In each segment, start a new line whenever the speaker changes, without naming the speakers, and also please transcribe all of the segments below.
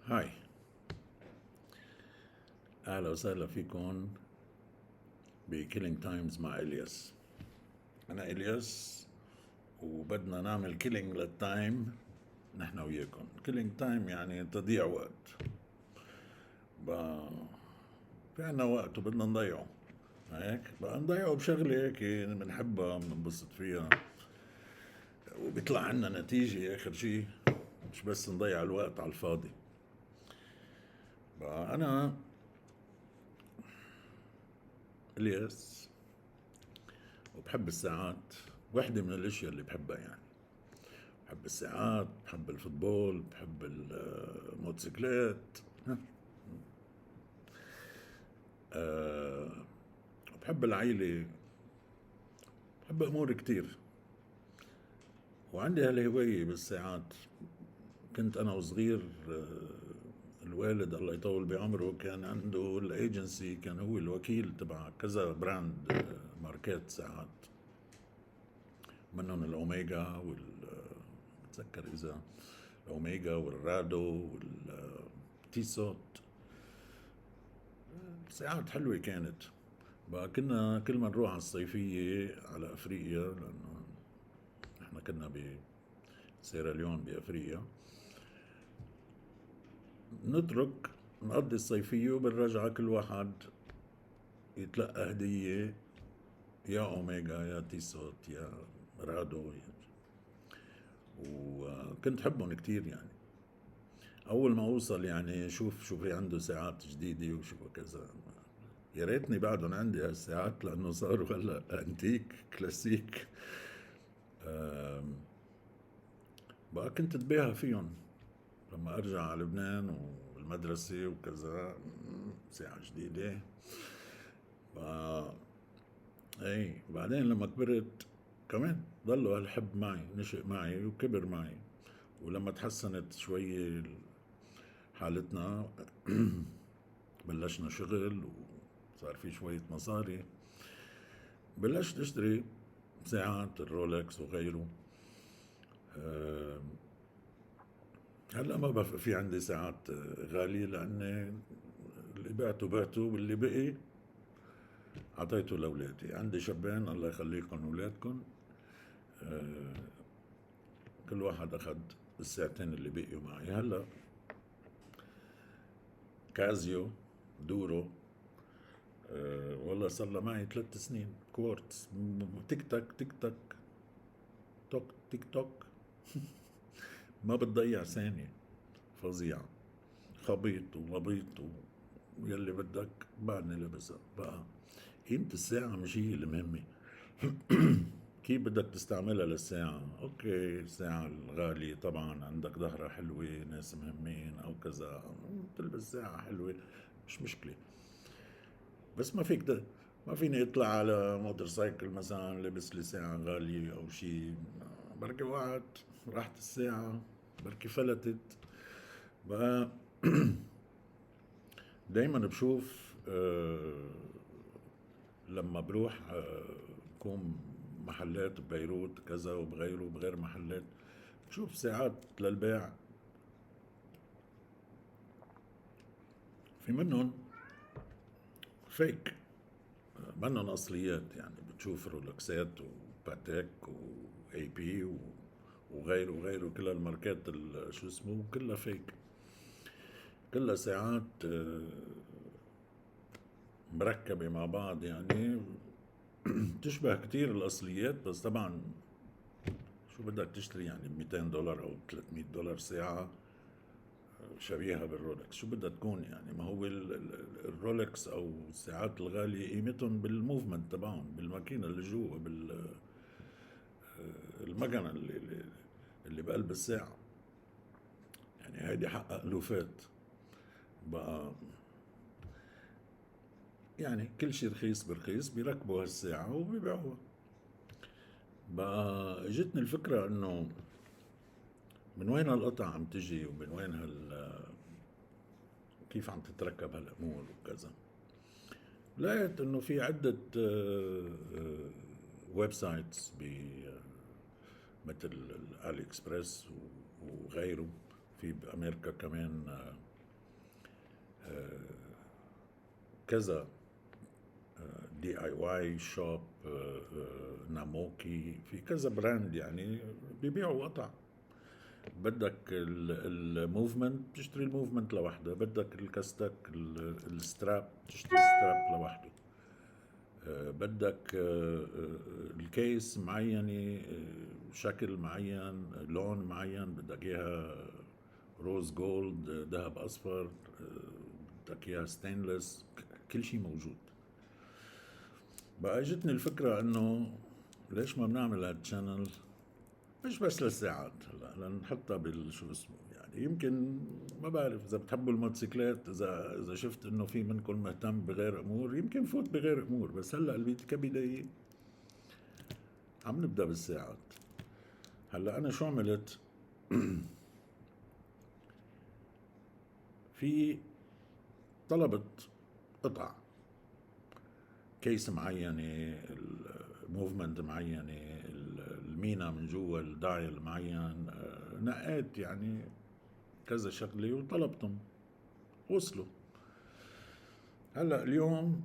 هاي، أهلا وسهلا فيكم بكيلينج تايمز مع إلياس. أنا إلياس، وبدنا نعمل كيلينج للتايم نحن وياكم. كيلينج تايم يعني تضييع وقت. ب- في عنا وقت وبدنا نضيعه، هيك بقى نضيعه بشغلة هيك بنحبها بننبسط فيها وبيطلع عنا نتيجة آخر شي، مش بس نضيع الوقت على الفاضي. بقى أنا إلياس وبحب الساعات، واحدة من الأشياء اللي بحبها يعني. بحب الساعات، بحب الفوتبول، بحب الموتوسيكلات. أه بحب العيلة، بحب أمور كتير، وعندي هالهواية بالساعات. كنت أنا وصغير، الوالد الله يطول بعمره كان عنده الايجنسي، كان هو الوكيل تبع كذا براند، ماركات ساعات، منهم الأوميجا بتذكر إذا الأوميجا والرادو والتيسوت. ساعات حلوة كانت. بقى كنا كل ما نروح على الصيفية على أفريقيا، لأنه نحن كنا بسيراليون بأفريقيا، نترك نقضي الصيفية وبالرجعة كل واحد يتلقى هدية، يا أوميجا يا تيسوت يا رادو وكنت حبهم كتير يعني. أول ما أوصل يعني شوف في عنده ساعات جديدة وشوف كذا، يا ريتني بعدهم عندي هالساعات لأنه صاروا هلا أنتيك كلاسيك. بقى كنت اتباهى فيهم لما ارجع على لبنان والمدرسة وكذا، ساعة جديدة. ف اي بعدين لما كبرت كمان ضلوا هالحب معي، نشأ معي وكبر معي. ولما تحسنت شوي حالتنا بلشنا شغل وصار في شوية مصاري، بلشت اشتري ساعات الرولكس وغيره. هلا ما بقى في عندي ساعات غالية، لأن اللي بعته واللي بقي أعطيته لأولادي. عندي شبان الله يخليكم أولادكم، كل واحد أخذ الساعتين اللي بقيوا معي. هلا كازيو دورو، والله صار له معي 3 سنين. كوارتز، تك تك تك تك توك تيك توك، ما بتضيع ثانية. فظيعة، خبيط ولبيط ويلي بدك بعدني لابسها. بقى قيمة الساعة مش هي المهمة، كيف بدك تستعملها للساعة. اوكي الساعة الغالية طبعا عندك ظهرها حلوة، ناس مهمين او كذا، تلبس ساعة حلوة مش مشكلة. بس ما فيني اطلع على موتور سايكل مثلا لبس لي ساعة غالية او شي، بركي وقعت راحت الساعة، بركي فلتت. بقى دايما بشوف، لما بروح بكون محلات ببيروت كذا وبغيره بغير محلات، بشوف ساعات للبيع، في منهم فيك، منهم اصليات. يعني بتشوف رولكسات وباتيك واي بي وغيره وغيره، كل الماركات شو اسمه كلها فيك، كلها ساعات مركبة مع بعض يعني. تشبه كتير الأصليات، بس طبعا شو بدك تشتري يعني ب $200 أو $300 ساعة شبيهة بالرولكس؟ شو بدها تكون يعني؟ ما هو الرولكس أو الساعات الغالية قيمتهم بالموفمنت تبعهم، بالماكينة اللي جوا، بالمكنة اللي بقلب الساعة. يعني هيدي حقها ألوفات. بقى يعني كل شي رخيص برخيص بيركبوا هالساعة وبيبيعوها. بقى اجتني الفكرة انه من وين هالقطع عم تجي، ومن وين كيف عم تتركب هالامور وكذا. لقيت انه في عدة ويب سايتس مثل الالي اكسبريس وغيره. في بامريكا كمان كذا DIY شوب، ناموكي، في كذا براند يعني بيبيعوا قطع. بدك الموفمنت بتشتري الموفمنت لوحده، بدك الكاستك الستراب بتشتري الستراب لوحده، بدك الكيس معينة، شكل معين، لون معين، بدك اياها روز جولد، ذهب اصفر، بدك اياها ستينلس، كل شيء موجود. بقى اجتني الفكرة انه ليش ما بنعمل هالتشانل مش بس للساعات، هلا لنحطها بالشو اسمه، يعني يمكن ما بعرف اذا بتحبوا الموتوسيكلات، اذا شفت انه في منكم مهتم بغير امور يمكن فوت بغير امور، بس هلا كبداية عم نبدا بالساعات. هلا انا شو عملت؟ في طلبت قطع، كيس معينة، الموفمنت معينة، المينا من جوا، الدايل معين، نقيت يعني كذا شغلة وطلبتهم، وصلوا. هلا اليوم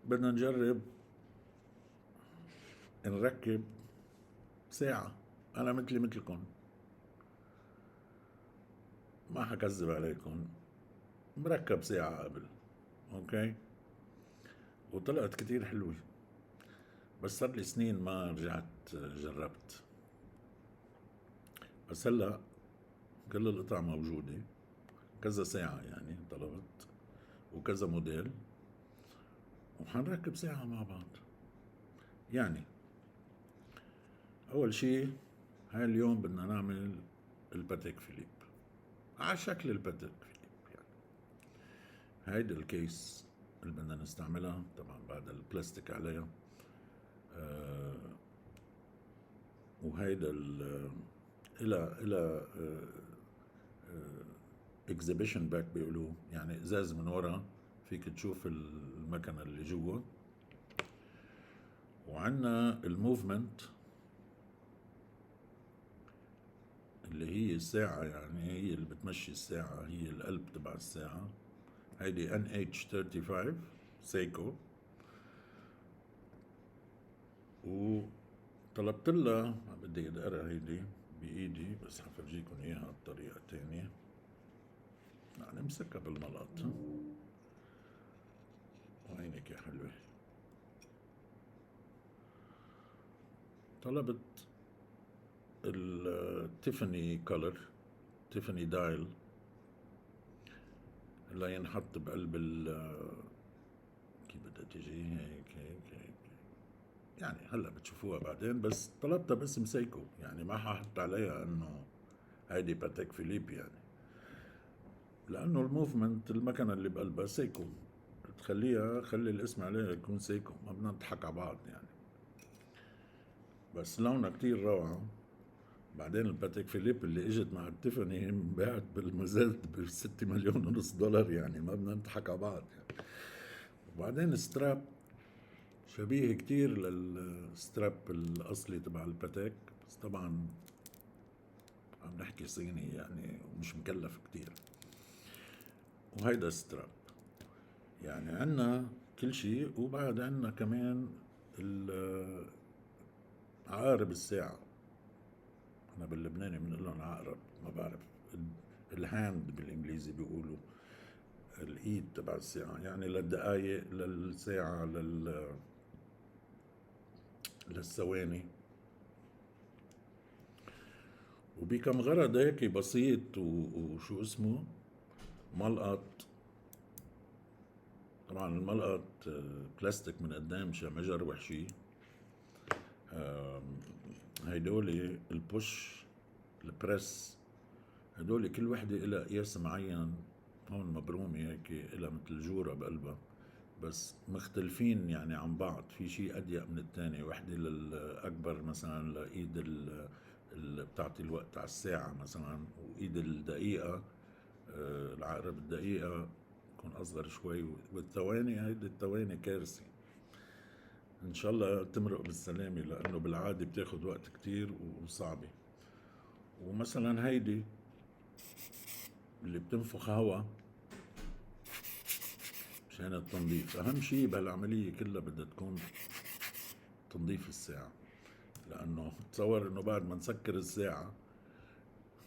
بدنا نجرب نركب ساعة. أنا مثلي مثلكم، ما حكذب عليكم، مركب ساعة قبل، أوكي، وطلعت كتير حلوة، بس صار لي سنين ما رجعت جربت. بس هلا كل القطع موجودة، كذا ساعة يعني طلبت، وكذا موديل، وحنركب ساعة مع بعض. يعني أول شي هاي اليوم بدنا نعمل الباتيك فيليب على شكل الباتيك فيليب. يعني هيدا الكيس اللي بدنا نستعملها، طبعا بعد البلاستيك عليها، وهيدا الى اكزيبيشن باك بيقولوه، يعني ازاز من ورا فيك تشوف المكنه اللي جوا. وعندنا الموفمنت اللي هي الساعة، يعني هي اللي بتمشي الساعة، هي القلب تبع الساعة. هيدي NH35 سيكو، وطلبت لها، بدي ادقرها هيدي بايدي بس حفرجيكم اياها بطريقة تانية. يعني امسكها بالملط، وعينك يا حلوة. طلبت التيفاني كولر، تيفاني دايل، اللي ينحط بقلب كيف بدها تجي هيك يعني هلا بتشوفوها بعدين، بس طلبتها باسم سيكو، يعني ما ححط عليها انه هيدي باتيك فيليب، يعني لانه الموفمنت المكنه اللي بقلبها سيكو، خلي الاسم عليها يكون سيكو، ما بدنا نضحك على بعض يعني. بس لونها كتير روعه. بعدين الباتيك فيليب اللي اجت مع التيفاني انباعت بالمزاد ب6 مليون ونص دولار، يعني ما بدنا نضحك على بعض يعني. وبعدين ستراب شبيه كتير للستراب الأصلي تبع الباتيك، بس طبعا عم نحكي صيني يعني ومش مكلف كتير. وهيدا ستراب، يعني عنا كل شيء. وبعد عنا كمان عقارب الساعة، احنا باللبناني بنقول لهم عقرب، ما بعرف، الهاند بالانجليزي بيقولوا، الايد تبع الساعة، يعني للدقايق، للساعة، للثواني. وبكم غرض هيك بسيط، وشو اسمه، ملقط. طبعا الملقط بلاستيك من قدام مشان ما يجرح شي. هيدول البوش، البريس، هدول كل وحدة إلها قياس معين. هون مبرومة هيك إلها مثل جورة بقلبها، بس مختلفين يعني عن بعض، في شيء أضيق من التاني، وحدة للأكبر مثلا لإيد اللي بتعطي الوقت على الساعة مثلا، وإيد الدقيقة، العقرب الدقيقة تكون أصغر شوي. والثواني، هيدي الثواني كارثة. إن شاء الله تمرق بالسلامة، لأنه بالعادة بتاخد وقت كتير وصعبة. ومثلا هيدي اللي بتنفخ هوا، مشان التنظيف. أهم شيء بهالعملية كلها بدها تكون تنظيف الساعة، لأنه تصور إنه بعد ما نسكر الساعة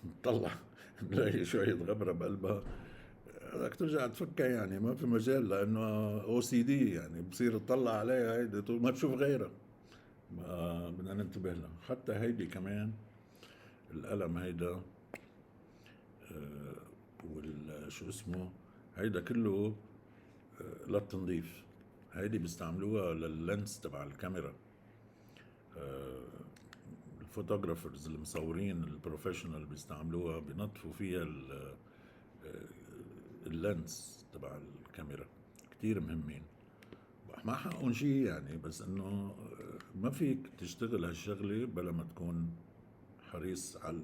نطلع نلاقي شوية غبرة بقلبها، بدك ترجع تفكها، يعني ما في مجال، لأنه او سي دي يعني بصير تطلع عليها هيدي طول ما تشوف غيرها. بدنا ننتبه لها. حتى هيدي كمان القلم هيدا شو اسمه، هيدا كله للتنظيف. هيدي بيستعملوها لللينس تبع الكاميرا. الفوتوغرافرز المصورين البروفيشنال بيستعملوها، بينظفوا فيها اللينس تبع الكاميرا. كتير مهمين، ما حقهم شيء يعني، بس انه ما فيك تشتغل هالشغلة بلا ما تكون حريص على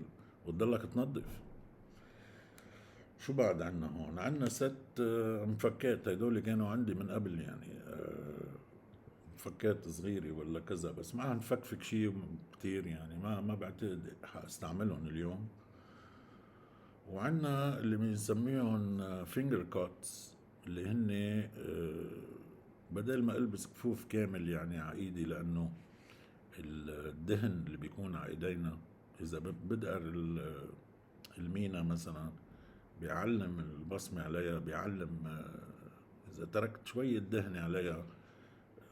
وتضلك تنظف. شو بعد عنا هون؟ عنا ست مفكات. هدول كانوا عندي من قبل يعني، مفكات صغيرة ولا كذا، بس ما عم فكفك شيء كتير يعني، ما بعتقد حاستعملهم اليوم. وعنا اللي بنسميهم فينجر كاتس، اللي هن بدل ما البس كفوف كامل يعني على ايدي، لانه الدهن اللي بيكون على ايدينا اذا بدقر المينا مثلا بيعلم البصمة عليها، بيعلم اذا تركت شوية دهن عليها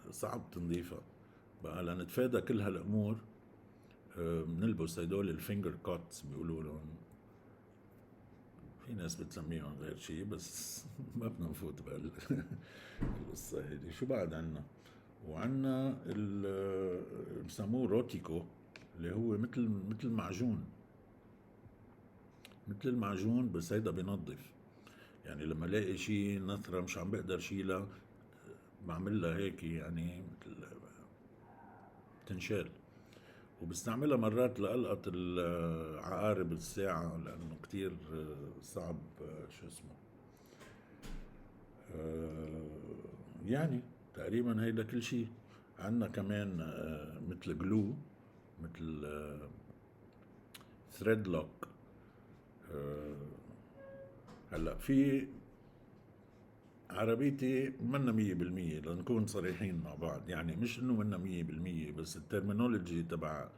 صعب تنظيفها. بقى لنتفادى كل هالامور بنلبس هدول الفينجر كاتس بيقولوا لهم. في ناس بتسميهم غير شيء، بس ما بدنا نفوت بهالقصة هيدي. شو بعد عنا؟ وعنا بسموه روتيكو، اللي هو مثل معجون، مثل المعجون، بس هيدا بينظف. يعني لما الاقي شيء نثرة مش عم بقدر شيلها، بعمل لها هيك يعني مثل تنشال. وبستعملها مرات لألقط عقارب الساعة، لأنه كتير صعب شو اسمه يعني تقريبا هيدا كل شيء. عنا كمان مثل جلو، مثل ثريد لوك. هلا في عربيتي منا 100%، لنكون صريحين مع بعض، يعني مش انه منا 100%، بس الترمينولوجي تبع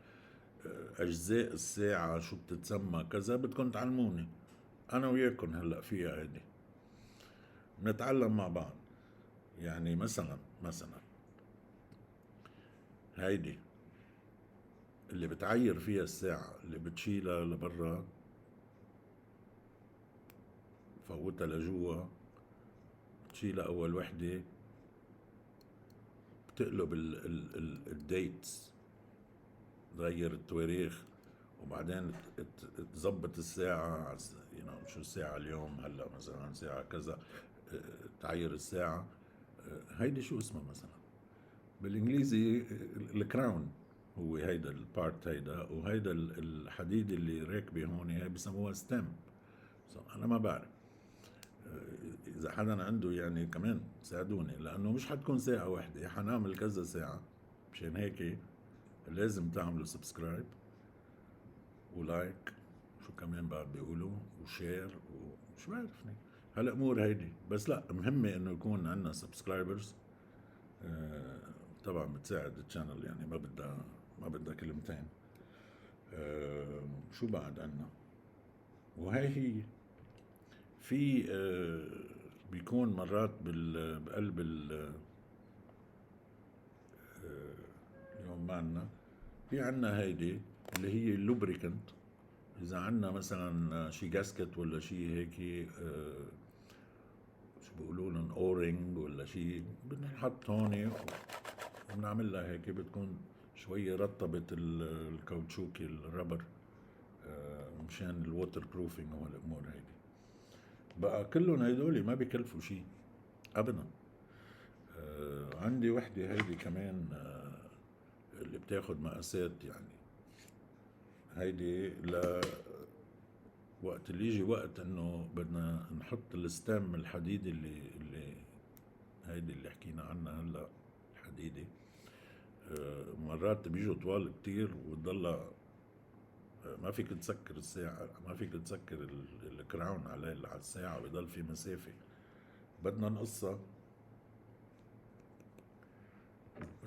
اجزاء الساعة شو بتتسمى كذا بدكم تعلموني. انا وياكم هلا فيها هيدي نتعلم مع بعض. يعني مثلا هيدي اللي بتعير فيها الساعة، اللي بتشيلها لبرا فوتها لجوا، بتشيلها أول وحدة، بتقلب الديتس، تغير التواريخ، وبعدين تظبط الساعة شو الساعة اليوم، هلا مثلا ساعة كذا، تعير الساعة. هيدي شو اسمها مثلا بالانجليزي؟ الكراون هو هيدا البارت هيدا، وهيدا الحديد اللي راكبه هون هي بسموها ستيم. انا ما بعرف، اذا حدا عنده يعني كمان ساعدوني، لانه مش حتكون ساعة واحدة، حنعمل كذا ساعة. مشان هيك لازم تعملوا سبسكرايب ولايك، شو كمان بعد بيقولوا، وشير، وشو بعرفني هالامور هيدي. بس لا، مهمة انه يكون عندنا سبسكرايبرز. طبعا بتساعد الشانل يعني، ما بدها كلمتين. شو بعد عنا؟ وهي هي في بيكون مرات بقلب اليوم معنا في عنا هيدي اللي هي اللوبريكنت. اذا عنا مثلا شي جاسكت ولا شي هيك شو بيقولوا لهم اورينج ولا شي، بنحط هون وبنعمل لها هيك، بتكون شوية رطبت الكاوتشوكي الربر مشان الووتر بروفينج وهالامور هيدي. بقى كلهم هيدول ما بيكلفوا شيء ابدا. عندي وحدة هيدي كمان اللي بتاخد مقاسات يعني. هيدي وقت اللي يجي وقت انه بدنا نحط الستام الحديد اللي هيدي اللي حكينا عنها هلا، الحديدة. مرات بيجوا طوال كتير وتضلها ما فيك تسكر الساعة، ما فيك تسكر الكراون على الساعة، بضل في مسافة. بدنا نقصها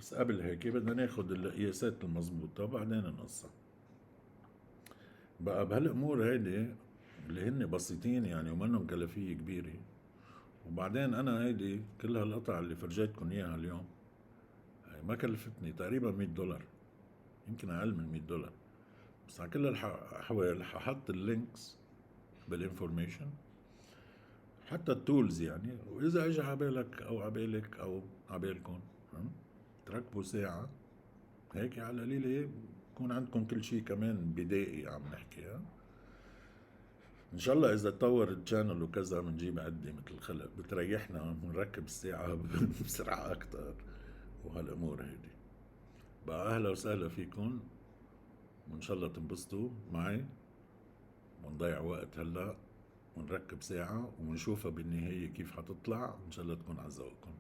بس قبل هيك بدنا ناخد القياسات المضبوطة وبعدين نقصها. بقى بهالامور هيدي اللي هن بسيطين يعني ومنهم كلفية كبيرة. وبعدين انا هيدي كل هالقطع اللي فرجيتكم اياها اليوم هي ما كلفتني تقريبا $100، يمكن اقل من $100. بس على كل الحوال ححط اللينكس بالانفورميشن، حتى التولز يعني، واذا اجى عبالك او عبالك او عبالكم تركبوا ساعة هيك على القليلة يكون عندكم كل شيء كمان بدائي عم نحكي. ان شاء الله اذا تطور الشانل وكذا بنجيب عدة مثل خلق بتريحنا بنركب الساعة بسرعة اكتر وهالامور هيدي. بقى اهلا وسهلا فيكم، وان شاء الله تنبسطوا معي ونضيع وقت هلا ونركب ساعة ونشوفها بالنهاية كيف حتطلع، ان شاء الله تكون على ذوقكم.